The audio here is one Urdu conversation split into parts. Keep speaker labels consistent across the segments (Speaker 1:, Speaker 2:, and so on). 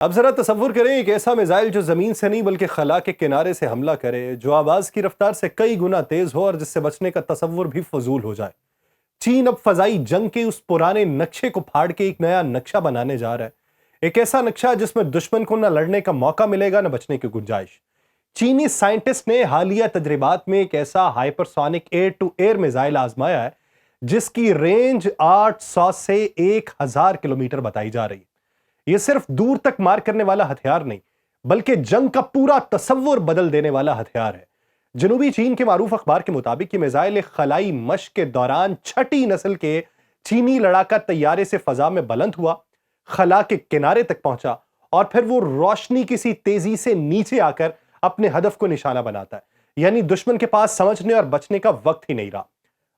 Speaker 1: اب ذرا تصور کریں ایک ایسا میزائل جو زمین سے نہیں بلکہ خلا کے کنارے سے حملہ کرے، جو آواز کی رفتار سے کئی گنا تیز ہو اور جس سے بچنے کا تصور بھی فضول ہو جائے۔ چین اب فضائی جنگ کے اس پرانے نقشے کو پھاڑ کے ایک نیا نقشہ بنانے جا رہا ہے، ایک ایسا نقشہ جس میں دشمن کو نہ لڑنے کا موقع ملے گا نہ بچنے کی گنجائش۔ چینی سائنٹسٹ نے حالیہ تجربات میں ایک ایسا ہائپرسونک ایئر ٹو ایئر میزائل آزمایا ہے جس کی رینج 800 سے 1000 کلومیٹر بتائی جا رہی ہے۔ یہ صرف دور تک مار کرنے والا ہتھیار نہیں بلکہ جنگ کا پورا تصور بدل دینے والا ہتھیار ہے۔ جنوبی چین کے معروف اخبار کے مطابق یہ میزائل ایک خلائی مشق کے دوران چھٹی نسل کے چینی لڑاکا طیارے سے فضا میں بلند ہوا، خلا کے کنارے تک پہنچا اور پھر وہ روشنی کسی تیزی سے نیچے آ کر اپنے ہدف کو نشانہ بناتا ہے، یعنی دشمن کے پاس سمجھنے اور بچنے کا وقت ہی نہیں رہا۔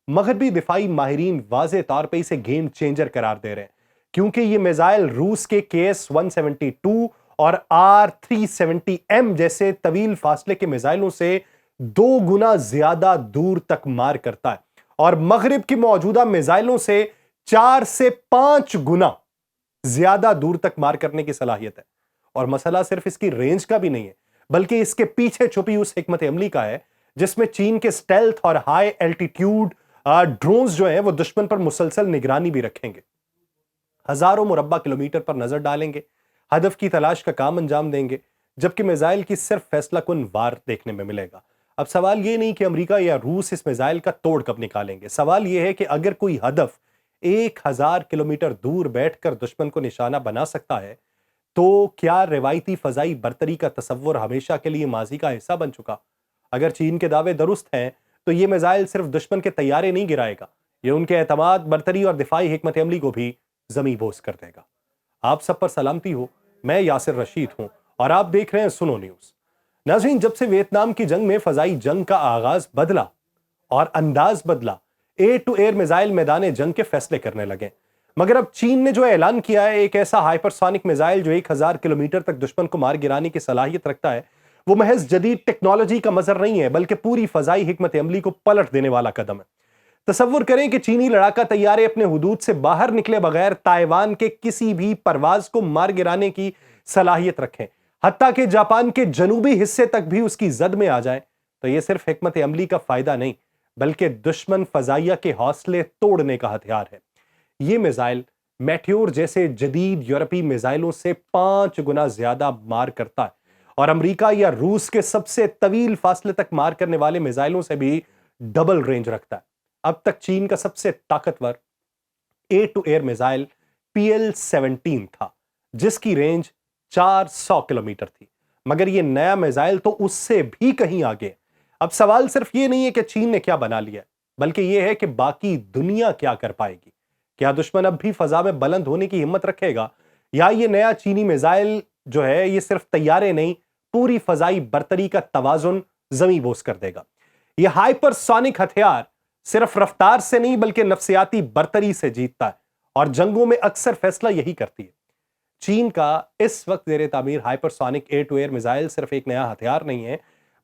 Speaker 1: مغربی دفاعی ماہرین واضح طور پہ اسے گیم چینجر قرار دے رہے ہیں، کیونکہ یہ میزائل روس کے KS-172 اور R-370M جیسے طویل فاصلے کے میزائلوں سے 2 گنا زیادہ دور تک مار کرتا ہے اور مغرب کی موجودہ میزائلوں سے 4 سے 5 گنا زیادہ دور تک مار کرنے کی صلاحیت ہے۔ اور مسئلہ صرف اس کی رینج کا بھی نہیں ہے بلکہ اس کے پیچھے چھپی اس حکمت عملی کا ہے جس میں چین کے سٹیلتھ اور ہائی الٹیٹیوڈ ڈرونز جو ہیں وہ دشمن پر مسلسل نگرانی بھی رکھیں گے، ہزاروں مربع کلومیٹر پر نظر ڈالیں گے، ہدف کی تلاش کا کام انجام دیں گے، جبکہ میزائل کی صرف فیصلہ کن وار دیکھنے میں ملے گا۔ اب سوال یہ نہیں کہ امریکہ یا روس اس میزائل کا توڑ کب نکالیں گے، سوال یہ ہے کہ اگر کوئی ہدف 1000 کلومیٹر دور بیٹھ کر دشمن کو نشانہ بنا سکتا ہے تو کیا روایتی فضائی برتری کا تصور ہمیشہ کے لیے ماضی کا حصہ بن چکا؟ اگر چین کے دعوے درست ہیں تو یہ میزائل صرف دشمن کے طیارے نہیں گرائے گا، یہ ان کے اعتماد، برتری اور دفاعی حکمت عملی کو بھی زمیں بوس کر دے گا۔ آپ سب پر سلامتی ہو، میں یاسر رشید ہوں اور آپ دیکھ رہے ہیں سنو نیوز۔ ناظرین، جب سے ویتنام کی جنگ میں فضائی جنگ کا آغاز بدلا اور انداز بدلا، ایئر ٹو ایئر میزائل میدان جنگ کے فیصلے کرنے لگے، مگر اب چین نے جو اعلان کیا ہے ایک ایسا ہائپرسونک میزائل جو 1000 کلومیٹر تک دشمن کو مار گرانے کی صلاحیت رکھتا ہے، وہ محض جدید ٹیکنالوجی کا مظہر نہیں ہے بلکہ پوری فضائی حکمت عملی کو پلٹ دینے والا قدم ہے۔ تصور کریں کہ چینی لڑاکا طیارے اپنے حدود سے باہر نکلے بغیر تائیوان کے کسی بھی پرواز کو مار گرانے کی صلاحیت رکھیں، حتیٰ کہ جاپان کے جنوبی حصے تک بھی اس کی زد میں آ جائیں، تو یہ صرف حکمت عملی کا فائدہ نہیں بلکہ دشمن فضائیہ کے حوصلے توڑنے کا ہتھیار ہے۔ یہ میزائل میٹیور جیسے جدید یورپی میزائلوں سے 5 گنا زیادہ مار کرتا ہے اور امریکہ یا روس کے سب سے طویل فاصلے تک مار کرنے والے میزائلوں سے بھی ڈبل رینج رکھتا ہے۔ اب تک چین کا سب سے طاقتور year to air missile PL-17 تھا جس کی رینج 400 کلومیٹر تھی، مگر یہ نیا میزائل تو اس سے بھی کہیں آگے ہے۔ اب سوال صرف یہ نہیں ہے کہ چین نے کیا بنا لیا ہے بلکہ یہ ہے کہ باقی دنیا کیا کر پائے گی۔ کیا دشمن اب بھی فضا میں بلند ہونے کی ہمت رکھے گا یا یہ نیا چینی میزائل جو ہے یہ صرف طیارے نہیں پوری فضائی برتری کا توازن زمیں بوس کر دے گا؟ یہ ہائپرسونک ہتھیار صرف رفتار سے نہیں بلکہ نفسیاتی برتری سے جیتتا ہے اور جنگوں میں اکثر فیصلہ یہی کرتی ہے۔ چین کا اس وقت زیر تعمیر ہائپرسونک ایئر ٹو ایئر میزائل صرف ایک نیا ہتھیار نہیں ہے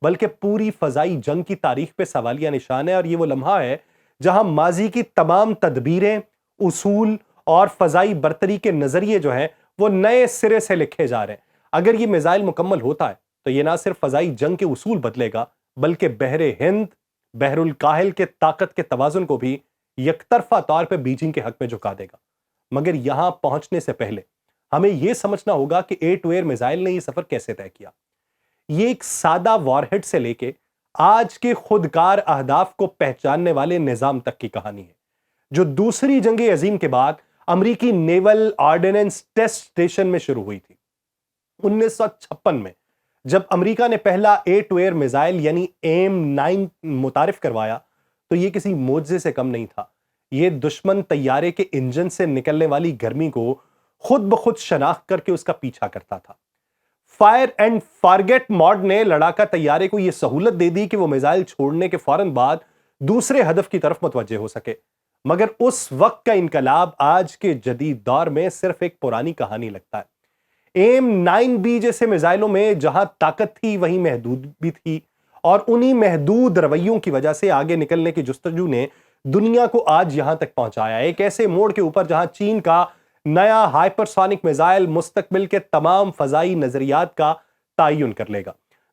Speaker 1: بلکہ پوری فضائی جنگ کی تاریخ پہ سوالیہ نشان ہے، اور یہ وہ لمحہ ہے جہاں ماضی کی تمام تدبیریں، اصول اور فضائی برتری کے نظریے جو ہیں وہ نئے سرے سے لکھے جا رہے ہیں۔ اگر یہ میزائل مکمل ہوتا ہے تو یہ نہ صرف فضائی جنگ کے اصول بدلے گا بلکہ بحر ہند، بحر الکاہل کے طاقت کے توازن کو بھی یک طرفہ طور پہ بیجنگ کے حق میں جھکا دے گا۔ مگر یہاں پہنچنے سے پہلے ہمیں یہ سمجھنا ہوگا کہ ایئر ٹو ایئر میزائل نے یہ سفر کیسے طے کیا۔ یہ ایک سادہ وار ہیڈ سے لے کے آج کے خودکار اہداف کو پہچاننے والے نظام تک کی کہانی ہے، جو دوسری جنگ عظیم کے بعد امریکی نیول آرڈیننس ٹیسٹ اسٹیشن میں شروع ہوئی تھی۔ 1956 میں جب امریکہ نے پہلا ایئر ٹو ایئر میزائل یعنی AIM-9 متعارف کروایا تو یہ کسی معجزے سے کم نہیں تھا۔ یہ دشمن طیارے کے انجن سے نکلنے والی گرمی کو خود بخود شناخت کر کے اس کا پیچھا کرتا تھا۔ فائر اینڈ فارگیٹ موڈ نے لڑاکا طیارے کو یہ سہولت دے دی کہ وہ میزائل چھوڑنے کے فوراً بعد دوسرے ہدف کی طرف متوجہ ہو سکے، مگر اس وقت کا انقلاب آج کے جدید دور میں صرف ایک پرانی کہانی لگتا ہے۔ AIM-9B جیسے میزائلوں میں جہاں طاقت تھی وہیں محدود بھی تھی، اور انہی محدود رویوں کی وجہ سے آگے نکلنے کی جستجو نے دنیا کو آج یہاں تک پہنچایا، ایک ایسے موڑ کے اوپر جہاں چین کا نیا ہائپرسونک میزائل مستقبل کے تمام فضائی نظریات کا تعین کر لے گا۔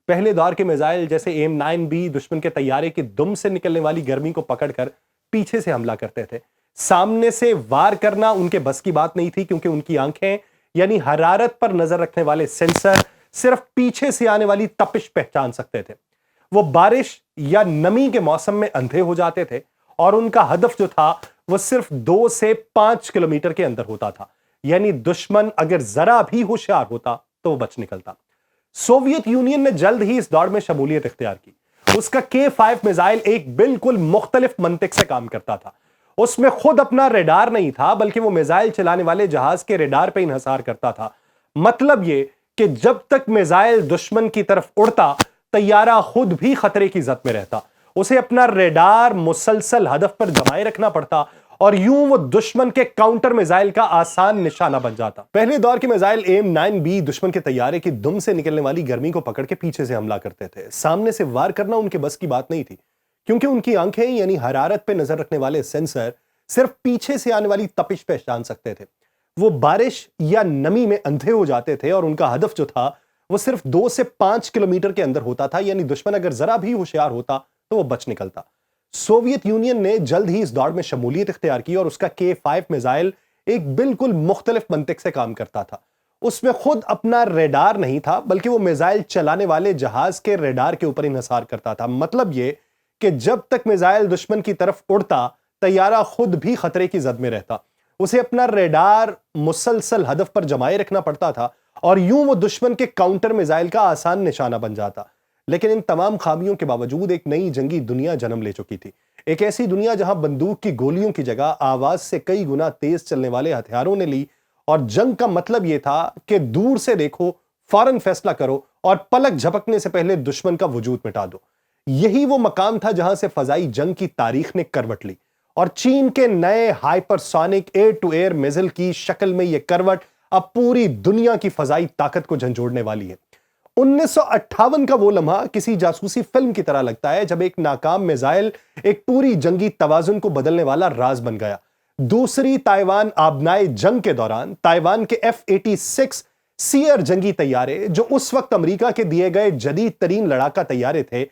Speaker 1: پہلے دور کے میزائل جیسے AIM-9B دشمن کے طیارے کی دم سے نکلنے والی گرمی کو پکڑ کر پیچھے سے حملہ کرتے تھے۔ سامنے سے وار کرنا ان کے بس کی بات نہیں تھی، کیونکہ ان کی آنکھیں یعنی حرارت پر نظر رکھنے والے سینسر صرف پیچھے سے آنے والی تپش پہچان سکتے تھے۔ وہ بارش یا نمی کے موسم میں اندھے ہو جاتے تھے اور ان کا ہدف جو تھا وہ صرف 2 سے 5 کلومیٹر کے اندر ہوتا تھا، یعنی دشمن اگر ذرا بھی ہوشیار ہوتا تو وہ بچ نکلتا۔ سوویت یونین نے جلد ہی اس دوڑ میں شمولیت اختیار کی۔ اس کا K5 میزائل ایک بالکل مختلف منطق سے کام کرتا تھا۔ اس میں خود اپنا ریڈار نہیں تھا، بلکہ وہ میزائل چلانے والے جہاز کے ریڈار پہ انحصار کرتا تھا۔ مطلب یہ کہ جب تک میزائل دشمن کی طرف اڑتا، طیارہ خود بھی خطرے کی زد میں رہتا۔ اسے اپنا ریڈار مسلسل ہدف پر جمائے رکھنا پڑتا اور یوں وہ دشمن کے کاؤنٹر میزائل کا آسان نشانہ بن جاتا۔ پہلے دور کے میزائل AIM-9B دشمن کے طیارے کی دم سے نکلنے والی گرمی کو پکڑ کے پیچھے سے حملہ کرتے تھے۔ سامنے سے وار کرنا ان کے بس کی بات نہیں تھی، کیونکہ ان کی آنکھیں یعنی حرارت پہ نظر رکھنے والے سینسر صرف پیچھے سے آنے والی تپش پہچان سکتے تھے۔ وہ بارش یا نمی میں اندھے ہو جاتے تھے اور ان کا ہدف جو تھا وہ صرف 2 سے 5 کلومیٹر کے اندر ہوتا تھا، یعنی دشمن اگر ذرا بھی ہوشیار ہوتا تو وہ بچ نکلتا۔ سوویت یونین نے جلد ہی اس دوڑ میں شمولیت اختیار کی اور اس کا K5 میزائل ایک بالکل مختلف منطق سے کام کرتا تھا۔ اس میں خود اپنا ریڈار نہیں تھا، بلکہ وہ میزائل چلانے والے جہاز کے ریڈار کے اوپر انحصار کرتا تھا۔ مطلب یہ کہ جب تک میزائل دشمن کی طرف اڑتا، طیارہ خود بھی خطرے کی زد میں رہتا۔ اسے اپنا ریڈار مسلسل ہدف پر جمائے رکھنا پڑتا تھا اور یوں وہ دشمن کے کاؤنٹر میزائل کا آسان نشانہ بن جاتا۔ لیکن ان تمام خامیوں کے باوجود ایک نئی جنگی دنیا جنم لے چکی تھی۔ ایک ایسی دنیا جہاں بندوق کی گولیوں کی جگہ آواز سے کئی گنا تیز چلنے والے ہتھیاروں نے لی، اور جنگ کا مطلب یہ تھا کہ دور سے دیکھو، فوراً فیصلہ کرو اور پلک جھپکنے سے پہلے دشمن کا وجود مٹا دو۔ یہی وہ مقام تھا جہاں سے فضائی جنگ کی تاریخ نے کروٹ لی، اور چین کے نئے ہائپرسونک ایئر ٹو ایئر میزائل کی شکل میں یہ کروٹ اب پوری دنیا کی فضائی طاقت کو جھنجھوڑنے والی ہے۔ 1958 کا وہ لمحہ کسی جاسوسی فلم کی طرح لگتا ہے، جب ایک ناکام میزائل ایک پوری جنگی توازن کو بدلنے والا راز بن گیا۔ دوسری تائیوان آبنائے جنگ کے دوران تائیوان کے F-86 سیئر جنگی طیارے، جو اس وقت امریکہ کے دیے گئے جدید ترین لڑاکا طیارے تھے،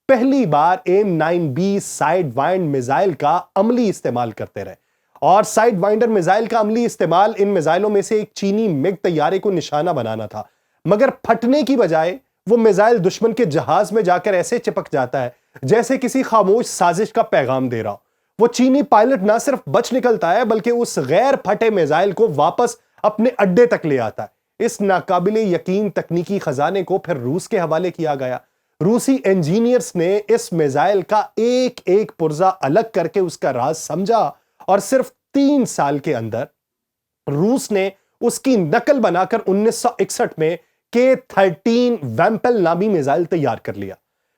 Speaker 1: پہلی بار AIM-9B سائیڈ وائنڈ میزائل کا عملی استعمال کرتے رہے، اور سائیڈ وائنڈر میزائل کا عملی استعمال ان میزائلوں میں سے ایک چینی MiG طیارے کو نشانہ بنانا تھا، مگر پھٹنے کی بجائے وہ میزائل دشمن کے جہاز میں جا کر ایسے چپک جاتا ہے جیسے کسی خاموش سازش کا پیغام دے رہا ہو۔ وہ چینی پائلٹ نہ صرف بچ نکلتا ہے، بلکہ اس غیر پھٹے میزائل کو واپس اپنے اڈے تک لے آتا ہے۔ اس ناقابل یقین تکنیکی خزانے کو پھر روس کے حوالے کیا گیا۔ روسی انجینئرز نے اس میزائل کا ایک ایک پرزہ الگ کر کے اس کا راز سمجھا، اور صرف 3 سال کے اندر روس نے اس کی نقل بنا کر 1961 میں K-13 ویمپل نامی میزائل تیار کر لیا۔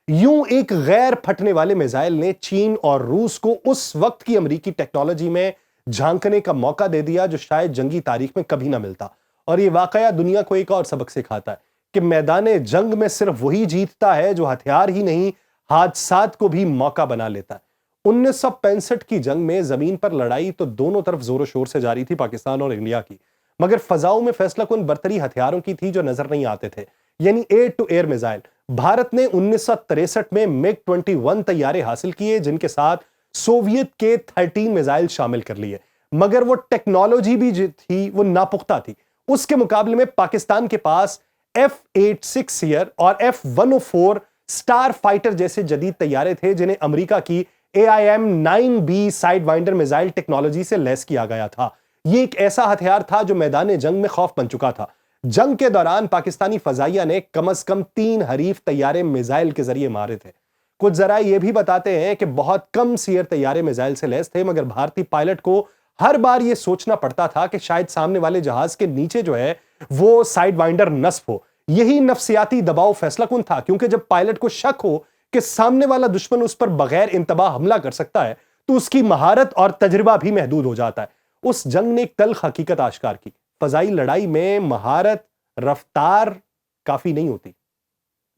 Speaker 1: یوں ایک غیر پھٹنے والے میزائل نے چین اور روس کو اس وقت کی امریکی ٹیکنالوجی میں جھانکنے کا موقع دے دیا جو شاید جنگی تاریخ میں کبھی نہ ملتا، اور یہ واقعہ دنیا کو ایک اور سبق سکھاتا ہے کہ میدان جنگ میں صرف وہی جیتتا ہے جو ہتھیار ہی نہیں، حادثات کو بھی موقع بنا لیتا ہے۔ 1965 کی جنگ میں زمین پر لڑائی تو دونوں طرف زور و شور سے جاری تھی، پاکستان اور انڈیا کی، مگر فضاؤں میں فیصلہ کن برتری ہتھیاروں کی تھی جو نظر نہیں آتے تھے، یعنی air to air missile. Bharat نے 1963 میں MiG-21 طیارے حاصل کیے، جن کے ساتھ سوویت K-13 میزائل شامل کر لیے، مگر وہ ٹیکنالوجی بھی تھی وہ ناپختہ تھی۔ اس کے مقابلے میں پاکستان کے پاس F-86 سیئر اور F-104 سٹار فائٹر جیسے جدید طیارے تھے، جنہیں امریکہ کی AIM-9B سائیڈ وائنڈر میزائل ٹیکنالوجی سے لیس کیا گیا تھا۔ یہ ایک ایسا ہتھیار تھا جو میدان جنگ میں خوف بن چکا تھا۔ جنگ کے دوران پاکستانی فضائیہ نے کم از کم 3 حریف طیارے میزائل کے ذریعے مارے تھے۔ کچھ ذرائع یہ بھی بتاتے ہیں کہ بہت کم سیئر طیارے میزائل سے لیس تھے، مگر بھارتی پائلٹ کو ہر بار یہ سوچنا پڑتا تھا کہ شاید سامنے والے جہاز کے نیچے جو ہے وہ سائیڈ وائنڈر نصب ہو۔ یہی نفسیاتی دباؤ فیصلہ کن تھا، کیونکہ جب پائلٹ کو شک ہو کہ سامنے والا دشمن اس پر بغیر انتباہ حملہ کر سکتا ہے تو اس کی مہارت اور تجربہ بھی محدود ہو جاتا ہے۔ اس جنگ نے ایک تلخ حقیقت آشکار کی، فضائی لڑائی میں مہارت، رفتار کافی نہیں ہوتی،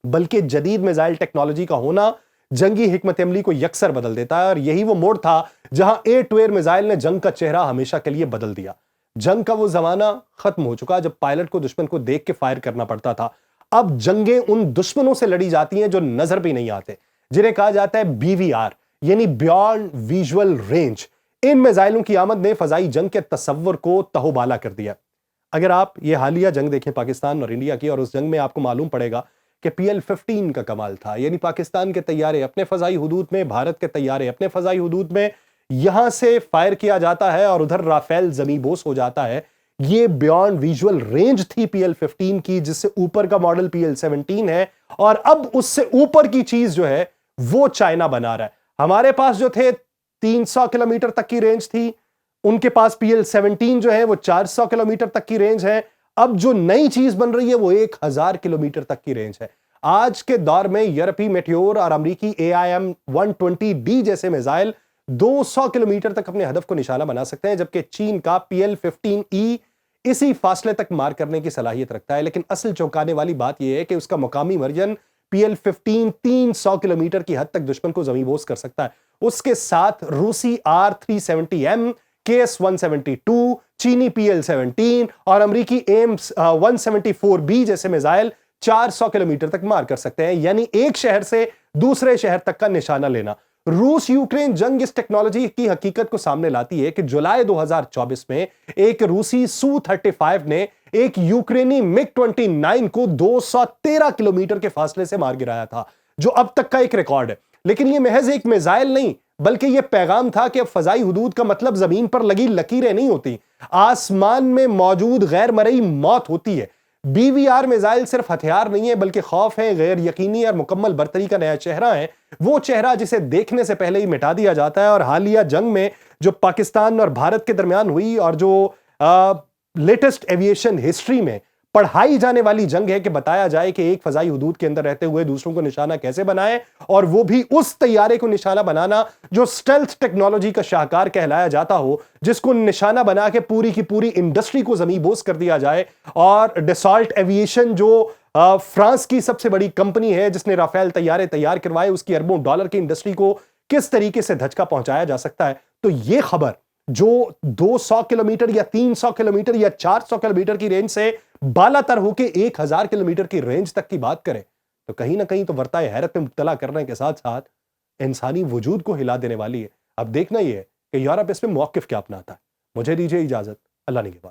Speaker 1: بلکہ جدید میزائل ٹیکنالوجی کا ہونا جنگی حکمت عملی کو یکسر بدل دیتا ہے، اور یہی وہ موڑ تھا جہاں ایئر ٹو ایئر میزائل نے جنگ کا چہرہ ہمیشہ کے لیے بدل دیا۔ جنگ کا وہ زمانہ ختم ہو چکا جب پائلٹ کو دشمن کو دیکھ کے فائر کرنا پڑتا تھا. اب جنگیں ان دشمنوں سے لڑی جاتی ہیں جو نظر بھی نہیں آتے, جنہیں کہا جاتا ہے BVR یعنی بیونڈ ویژول رینج. ان میزائلوں کی آمد نے فضائی جنگ کے تصور کو تہوبالا کر دیا. اگر آپ یہ حالیہ جنگ دیکھیں پاکستان اور انڈیا کی, اور اس جنگ میں آپ کو معلوم پڑے گا کہ PL-15 کا کمال تھا, یعنی پاکستان کے طیارے اپنے فضائی حدود میں, بھارت کے طیارے اپنے فضائی حدود میں, یہاں سے فائر کیا جاتا ہے اور ادھر رافیل زمین بوس ہو جاتا ہے. یہ بیونڈ ویژول رینج تھی PL-15 کی, جس سے اوپر کا ماڈل PL-17 ہے, اور اب اس سے اوپر کی چیز جو ہے وہ چائنا بنا رہا ہے. ہمارے پاس جو تھے 300 کلومیٹر تک کی رینج تھی, ان کے پاس PL-17 جو ہے وہ 400 کلومیٹر تک کی رینج ہے. اب جو نئی چیز بن رہی ہے وہ 1000 کلومیٹر تک کی رینج ہے. آج کے دور میں یورپی میٹیور اور امریکی AIM-120D جیسے میزائل 200 کلومیٹر تک اپنے ہدف کو نشانہ بنا سکتے ہیں, جبکہ چین کا PL-15E اسی فاصلے تک مار کرنے کی صلاحیت رکھتا ہے. لیکن اصل چونکانے والی بات یہ ہے کہ اس کا مقامی ورژن PL-15 300 کلومیٹر کی حد تک دشمن کو زمین بوس کر سکتا ہے. اس کے ساتھ روسی R-370M, KS-172, چینی PL-17 اور امریکی AIM-174B جیسے میزائل 400 کلومیٹر تک مار کر سکتے ہیں, یعنی ایک شہر سے دوسرے شہر تک کا نشانہ لینا. روس یوکرین جنگ اس ٹیکنالوجی کی حقیقت کو سامنے لاتی ہے کہ جولائی 2024 میں ایک روسی Su-35 نے ایک یوکرینی MiG-29 کو 213 کلومیٹر کے فاصلے سے مار گرایا تھا, جو اب تک کا ایک ریکارڈ ہے. لیکن یہ محض ایک میزائل نہیں, بلکہ یہ پیغام تھا کہ اب فضائی حدود کا مطلب زمین پر لگی لکیریں نہیں ہوتی, آسمان میں موجود غیر مرئی موت ہوتی ہے. BVR میزائل صرف ہتھیار نہیں ہے, بلکہ خوف ہے, غیر یقینی اور مکمل برتری کا نیا چہرہ ہے. وہ چہرہ جسے دیکھنے سے پہلے ہی مٹا دیا جاتا ہے. اور حالیہ جنگ میں جو پاکستان اور بھارت کے درمیان ہوئی, اور جو لیٹسٹ ایویشن ہسٹری میں پڑھائی جانے والی جنگ ہے کہ بتایا جائے کہ ایک فضائی حدود کے اندر رہتے ہوئے دوسروں کو نشانہ کیسے بنائے, اور وہ بھی اس طیارے کو نشانہ بنانا جو سٹیلتھ ٹیکنالوجی کا شاہکار کہلایا جاتا ہو, جس کو نشانہ بنا کے پوری کی پوری انڈسٹری کو زمین بوس کر دیا جائے. اور ڈیسالٹ ایویشن جو فرانس کی سب سے بڑی کمپنی ہے جس نے رافیل طیارے تیار کروائے, اس کی اربوں ڈالر کی انڈسٹری کو کس طریقے سے دھچکا پہنچایا جا سکتا ہے. تو یہ خبر جو 200 کلومیٹر یا 300 کلومیٹر یا 400 کلومیٹر کی رینج سے بالا تر ہو کے 1000 کلومیٹر کی رینج تک کی بات کریں, تو کہیں نہ کہیں تو ورتائے حیرت میں مبتلا کرنے کے ساتھ ساتھ انسانی وجود کو ہلا دینے والی ہے. اب دیکھنا یہ ہے کہ یورپ اس میں موقف کیا اپناتا ہے. مجھے دیجیے اجازت, اللہ نگہبان.